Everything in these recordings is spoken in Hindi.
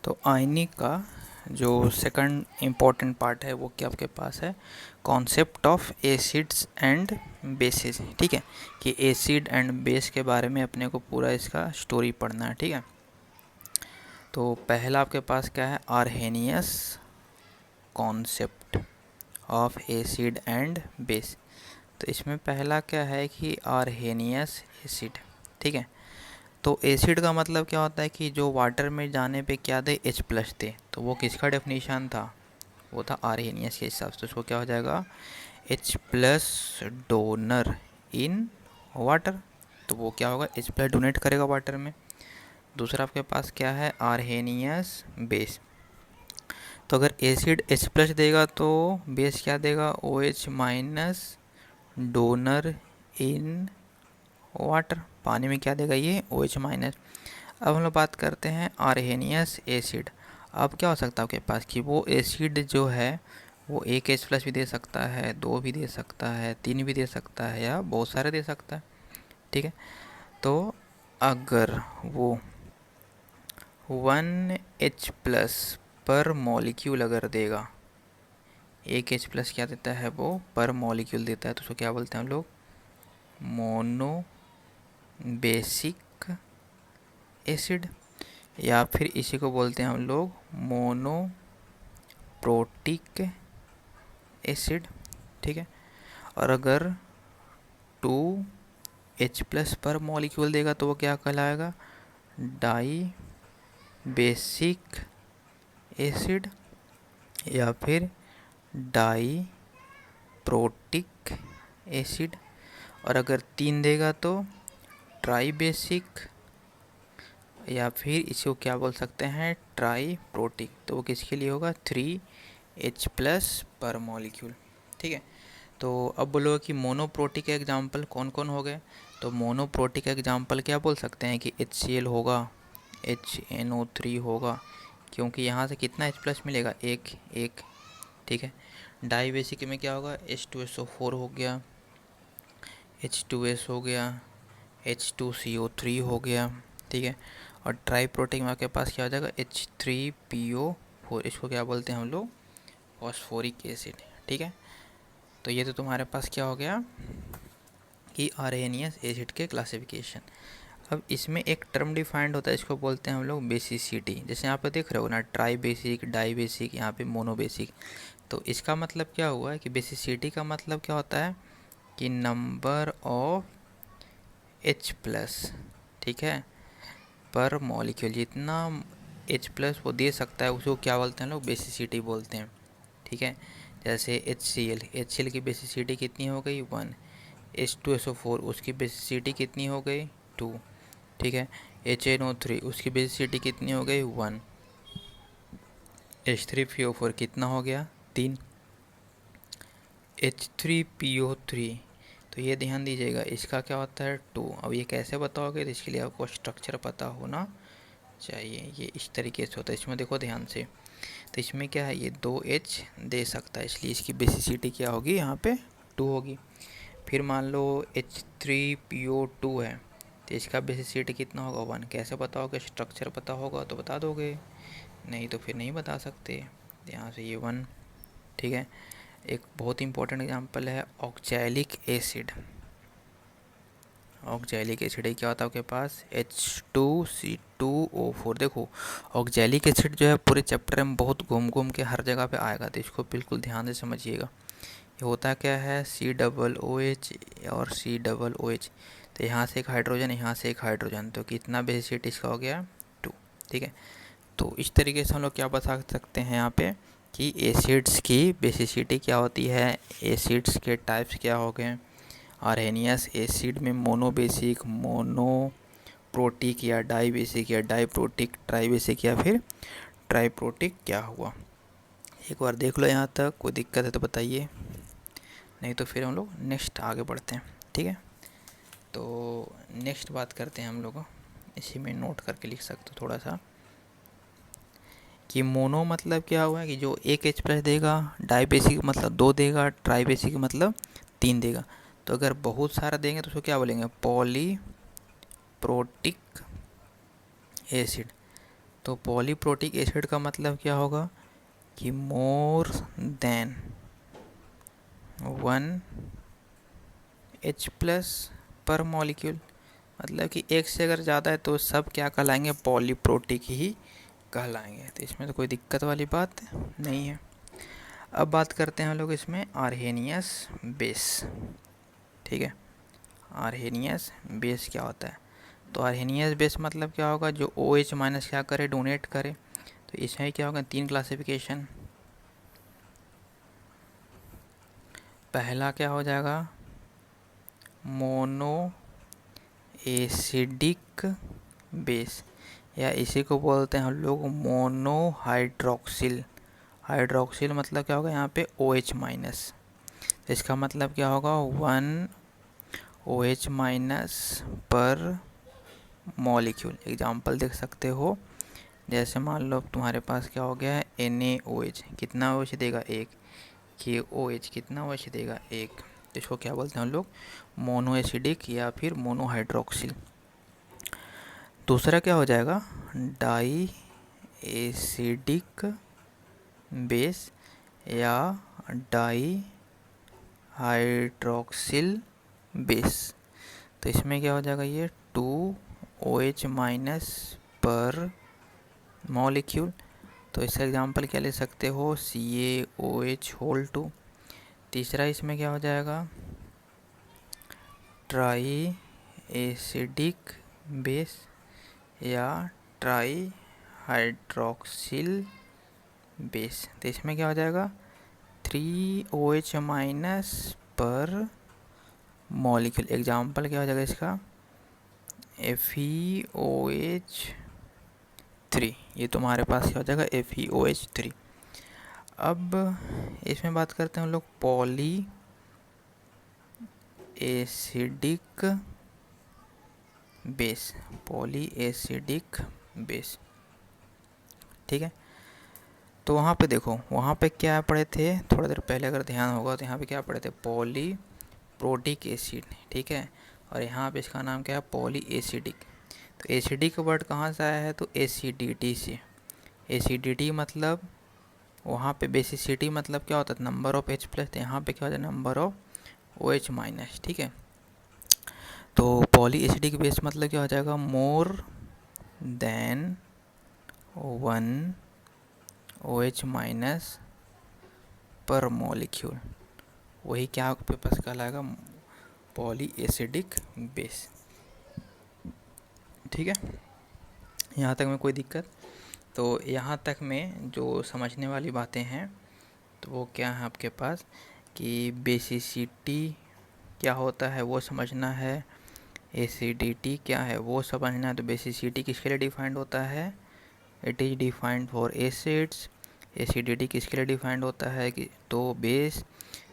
तो आयनिक का जो सेकंड इम्पोर्टेंट पार्ट है वो क्या आपके पास है, concept of acids and bases. ठीक है, कि एसिड एंड बेस के बारे में अपने को पूरा इसका स्टोरी पढ़ना है। ठीक है, तो पहला आपके पास क्या है, Arrhenius concept of acid and base. तो इसमें पहला क्या है कि आर्हेनियस एसिड। ठीक है, तो एसिड का मतलब क्या होता है कि जो वाटर में जाने पे क्या थे, H प्लस थे, तो वो किसका डेफिनेशन था, वो था आर्हेनियस के हिसाब से। तो उसको क्या हो जाएगा, H plus donor in water, तो वो क्या होगा, H प्लस डोनेट करेगा वाटर में। दूसरा आपके पास क्या है, आर्हेनियस बेस। तो अगर एसिड H प्लस देगा तो बेस क्या देगा, OH minus donor in water, पानी में क्या देगा ये, OH माइनस। अब हम लोग बात करते हैं आर्हेनियस एसिड। अब क्या हो सकता है आपके पास कि वो एसिड जो है वो एक H प्लस भी दे सकता है, दो भी दे सकता है, तीन भी दे सकता है, या बहुत सारे दे सकता है। ठीक है, तो अगर वो 1H प्लस पर मॉलिक्यूल अगर देगा, एक H प्लस क्या देता है वो, पर मॉलिक्यूल देता है, तो उसको क्या बोलते हैं हम लोग, मोनो बेसिक एसिड, या फिर इसी को बोलते हैं हम लोग मोनोप्रोटिक एसिड। ठीक है, और अगर 2H प्लस पर मॉलिक्यूल देगा तो वो क्या कहलाएगा, डाई बेसिक एसिड, या फिर डाई प्रोटिक एसिड। और अगर 3 देगा तो ट्राई बेसिक, या फिर इसको क्या बोल सकते हैं, ट्राई प्रोटिक। तो वो किसके लिए होगा, 3H प्लस पर मॉलिक्यूल। ठीक है, तो अब बोलो कि मोनोप्रोटिक एग्जाम्पल कौन कौन हो गए। तो मोनोप्रोटिक एग्जाम्पल क्या बोल सकते हैं कि HCl होगा, HNO3 होगा, क्योंकि यहाँ से कितना H प्लस मिलेगा, एक एक। ठीक है, डाई बेसिक में क्या होगा, H2SO4 हो गया, H2S हो गया, H2CO3 हो गया। ठीक है, और ट्राई प्रोटिक में आपके पास क्या हो जाएगा, H3PO4, इसको क्या बोलते हैं हम लोग, फॉस्फोरिक एसिड। ठीक है, तो ये तो तुम्हारे पास क्या हो गया कि आर्हेनियस एसिड के क्लासिफिकेशन। अब इसमें एक टर्म डिफाइंड होता है, इसको बोलते हैं हम लोग बेसिसिटी। जैसे यहाँ पे देख रहे हो ना, ट्राई बेसिक, डाई बेसिक, यहाँ पे मोनो बेसिक। तो इसका मतलब क्या हुआ है कि बेसिसिटी का मतलब क्या होता है कि नंबर ऑफ H प्लस, ठीक है, पर मॉलिक्यूल, जितना H प्लस वो दे सकता है उसको क्या बोलते हैं लोग, बेसिसिटी बोलते हैं। ठीक है, जैसे HCl की बेसिसिटी कितनी हो गई, 1। H2SO4 उसकी बेसिसिटी कितनी हो गई, 2। ठीक है, HNO3 उसकी बेसिसिटी कितनी हो गई, 1। H3PO4 कितना हो गया, 3। H3PO3, तो ये ध्यान दीजिएगा, इसका क्या होता है, 2। अब ये कैसे बताओगे, तो इसके लिए आपको स्ट्रक्चर पता होना चाहिए। ये इस तरीके से होता है, इसमें देखो ध्यान से। तो इसमें क्या है, ये 2H दे सकता है, इसलिए इसकी बेसिसिटी क्या होगी, यहाँ पे 2 होगी। फिर मान लो H3PO2 है, तो इसका बेसिसिटी कितना होगा, 1। कैसे बताओगे, स्ट्रक्चर पता होगा तो बता दोगे, नहीं तो फिर नहीं बता सकते। यहाँ से ये 1। ठीक है, एक बहुत इंपॉर्टेंट एग्जांपल है ऑक्जैलिक एसिड। ऑक्जैलिक एसिड क्या होता है आपके पास, H2C2O4। देखो, ऑक्जैलिक एसिड जो है पूरे चैप्टर में बहुत घूम घूम के हर जगह पे आएगा, तो इसको बिल्कुल ध्यान से समझिएगा। ये होता क्या है, COOH और COOH। तो यहाँ से एक हाइड्रोजन, यहाँ से एक हाइड्रोजन, तो कितना बेसिसिटी इसका हो गया, 2। ठीक है, तो इस तरीके से हम लोग क्या बता सकते हैं यहाँ पे कि एसिड्स की बेसिसिटी क्या होती है, एसिड्स के टाइप्स क्या हो गए। आर्हेनियस एसिड में मोनो बेसिक, मोनो प्रोटिक या डाई बेसिक या डाई प्रोटिक, ट्राई बेसिक या फिर ट्राई प्रोटिक क्या हुआ। एक बार देख लो यहाँ तक, कोई दिक्कत है तो बताइए, नहीं तो फिर हम लोग नेक्स्ट आगे बढ़ते हैं। ठीक है, तो नेक्स्ट बात करते हैं हम लोग, इसी में नोट करके लिख सकते हो थोड़ा सा, कि मोनो मतलब क्या हुआ कि जो एक H प्लस देगा, डाई बेसिक मतलब 2 देगा, ट्राई बेसिक मतलब 3 देगा। तो अगर बहुत सारा देंगे तो उसको क्या बोलेंगे, पॉली प्रोटिक एसिड। तो पॉलीप्रोटिक एसिड का मतलब क्या होगा कि मोर देन 1 H प्लस पर मॉलिक्यूल, मतलब कि एक से अगर ज़्यादा है तो सब क्या कहलाएंगे, पॉलीप्रोटिक ही कहलाएंगे। तो इसमें तो कोई दिक्कत वाली बात नहीं है। अब बात करते हैं हम लोग इसमें आर्हेनियस बेस। ठीक है, आर्हेनियस बेस क्या होता है? तो आर्हेनियस बेस मतलब क्या होगा, जो OH माइनस क्या करे, डोनेट करे। तो इसमें क्या होगा, 3 क्लासिफिकेशन। पहला क्या हो जाएगा, मोनो एसिडिक बेस, या इसी को बोलते हैं हम लोग मोनो हाइड्रोक्सिल। हाइड्रोक्सिल मतलब क्या होगा, यहाँ पे OH माइनस। इसका मतलब क्या होगा, 1 OH माइनस पर मॉलिक्यूल। एग्जाम्पल देख सकते हो, जैसे मान लो तुम्हारे पास क्या हो गया है, NaOH, कितना OH देगा, 1। KOH कितना OH देगा, 1। तो इसको क्या बोलते हैं हम लोग, मोनो एसिडिक या फिर मोनो हाइड्रोक्सिल। दूसरा क्या हो जाएगा, डाई एसिडिक बेस या डाई हाइड्रोक्सिल बेस। तो इसमें क्या हो जाएगा, ये 2 OH माइनस पर मॉलिक्यूल। तो इसका एग्जांपल क्या ले सकते हो, CaOH होल 2। तीसरा इसमें क्या हो जाएगा, ट्राई एसिडिक बेस या ट्राई हाइड्रोक्सिल बेस। तो इसमें क्या हो जाएगा, 3 OH माइनस पर मॉलिक्यूल। एग्जाम्पल क्या हो जाएगा इसका, FeOH3। ये तुम्हारे पास क्या हो जाएगा, FeOH3। अब इसमें बात करते हैं हम लोग poly acidic base. Poly acidic base, ठीक है। तो वहाँ पे देखो, वहाँ पे क्या पढ़े थे थोड़ा देर पहले, अगर ध्यान होगा तो यहाँ पे क्या पढ़े थे, पॉली प्रोटिक एसिड, ठीक है। और यहाँ पे इसका नाम क्या है, पॉली एसिडिक। तो एसिडिक वर्ड कहाँ से आया है, तो एसिडिटी से। एसिडिटी मतलब वहाँ पे बेसिसिटी मतलब क्या होता है, नंबर ऑफ H प्लस। तो यहाँ पे क्या हो जाए, नंबर ऑफ OH माइनस, ठीक है। तो पॉली एसिडिक बेस मतलब क्या हो जाएगा, मोर देन 1 OH माइनस पर मॉलिक्यूल। वही क्या आपके पास कहलाएगा, पॉली एसिडिक बेस, ठीक है। यहाँ तक में कोई दिक्कत? तो यहाँ तक में जो समझने वाली बातें हैं तो वो क्या है आपके पास, कि बेसिसिटी क्या होता है वो समझना है, एसिडिटी क्या है वो समझना है। तो बेसिसिटी किसके लिए डिफाइंड होता है, it is defined for acids. Acidity किसके लिए डिफाइंड होता है, कि तो बेस।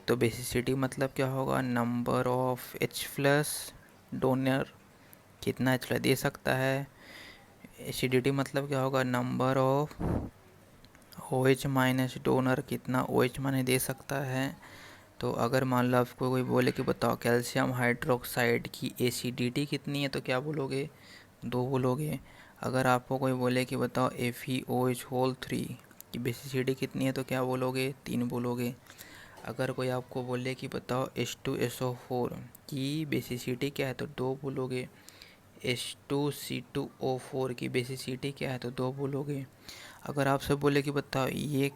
तो बेसिसिटी मतलब क्या होगा, number of H plus donor, कितना H प्लस दे सकता है। एसिडिटी मतलब क्या होगा, number of OH minus donor, कितना OH माइनस दे सकता है। तो अगर मान लो आपको कोई बोले कि बताओ कैल्शियम हाइड्रोक्साइड की एसिडिटी कितनी है, तो क्या बोलोगे, 2 बोलोगे। अगर आपको कोई बोले कि बताओ FeOH होल 3 की बेसिसिटी कितनी है, तो क्या बोलोगे, 3 बोलोगे। अगर कोई आपको बोले कि बताओ H2SO4 की बेसिसिटी क्या है, तो 2 बोलोगे। H2C2O4 की बेसिसिटी क्या है, तो 2 बोलोगे। अगर आपसे बोले कि बताओ ये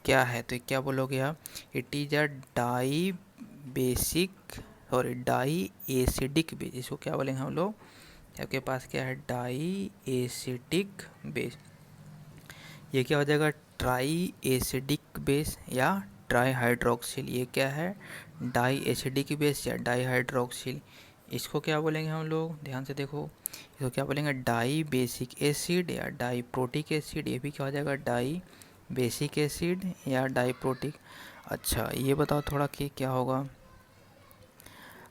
क्या है, तो क्या बोलोगे आप, it is a di basic और डाई एसिडिक बेस। इसको क्या बोलेंगे हम लोग, आपके पास क्या है, डाई एसिडिक बेस। ये क्या हो जाएगा, ट्राई एसिडिक बेस या ट्राई हाइड्रोक्सिल। ये क्या है, डाई एसिडिक बेस या डाई हाइड्रोक्सिल। इसको क्या बोलेंगे हम लोग, ध्यान से देखो, इसको क्या बोलेंगे, डाई बेसिक एसिड या डाई प्रोटिक एसिड। ये भी क्या हो जाएगा, डाई बेसिक एसिड या डाई प्रोटिक। अच्छा ये बताओ थोड़ा कि क्या होगा,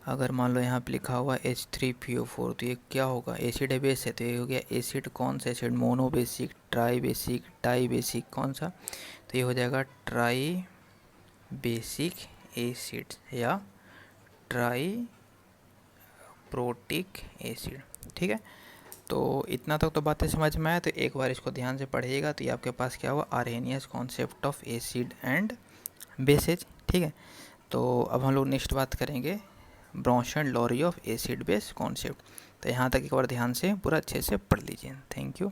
अगर मान लो यहाँ पे लिखा हुआ H3PO4, तो ये क्या होगा, एसिड है बेस है, तो ये हो गया एसिड। कौन सा acid, monobasic, tribasic, dibasic, कौन सा, तो ये हो जाएगा ट्राई बेसिक एसिड या ट्राई प्रोटिक एसिड, ठीक है। तो इतना तक तो बातें समझ में आया, तो एक बार इसको ध्यान से पढ़िएगा तो ये आपके पास क्या हुआ, Arrhenius concept of acid and bases. ठीक है, तो अब हम लोग नेक्स्ट बात करेंगे Bronsted Lowry of acid base concept. तो यहाँ तक एक बार ध्यान से पूरा अच्छे से पढ़ लीजिए। Thank you.